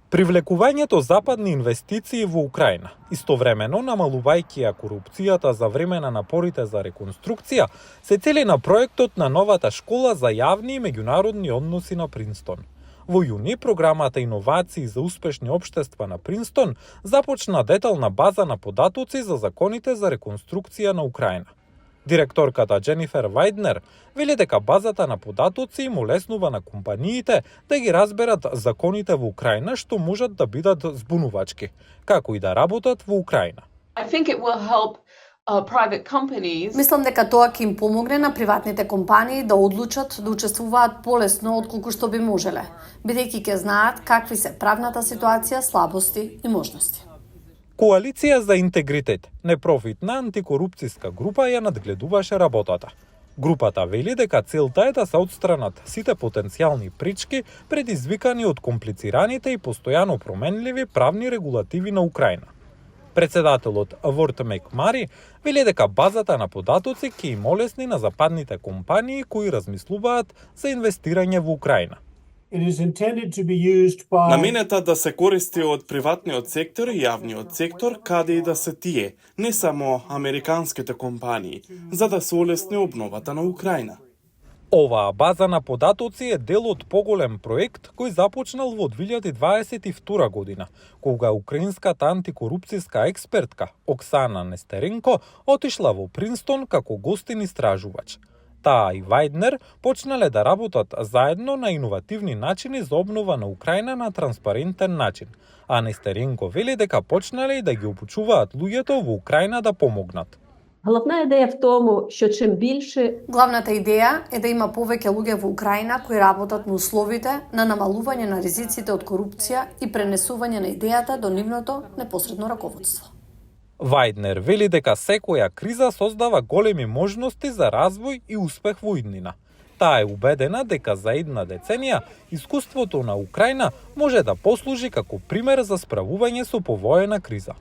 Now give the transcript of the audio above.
Привлекувањето западни инвестиции во Украина, истовремено намалувајќи ја корупцијата за време на напорите за реконструкција, се цели на проектот на новата школа за јавни и меѓународни односи на Принстон. Во јуни, програмата Иновации за успешни општества на Принстон започна детална база на податоци за законите за реконструкција на Украина. Директорката Дженифер Вајднер вели дека базата на податоци им олеснува на компаниите да ги разберат законите во Украина што можат да бидат збунувачки, како и да работат во Украина. Мислам дека тоа ќе им помогне на приватните компании да одлучат да учествуваат полесно отколку што би можеле, бидејќи ќе знаат какви се правната ситуација, слабости и можности. Коалиција за интегритет, непрофитна антикорупцијска група ја надгледуваше работата. Групата вели дека целта е да се отстранат сите потенцијални пречки предизвикани од комплицираните и постојано променливи правни регулативи на Украина. Председателот Ворт Мекмари вели дека базата на податоци ќе им олесни на западните компании кои размислуваат за инвестирање во Украина. Наменета да се користи од приватниот сектор и јавниот сектор, каде и да се тие, не само американските компании, за да се олесни обновата на Украина. Оваа база на податоци е дел од поголем проект кој започнал во 2022 година, кога украинската антикорупцијска експертка Оксана Нестеренко отишла во Принстон како гостин истражувач. Таа и Вајднер почнале да работат заедно на иновативни начини за обнова на Украина на транспарентен начин, а Нестеренко вели дека почнале и да ги обучуваат луѓето во Украина да помогнат. Главната идеја е да има повеќе луѓе во Украина кои работат на условите на намалување на ризиците од корупција и пренесување на идејата до нивното непосредно раководство. Вајднер вели дека секоја криза создава големи можности за развој и успех во иднина. Таа е убедена дека за една деценија искуството на Украина може да послужи како пример за справување со повоена криза.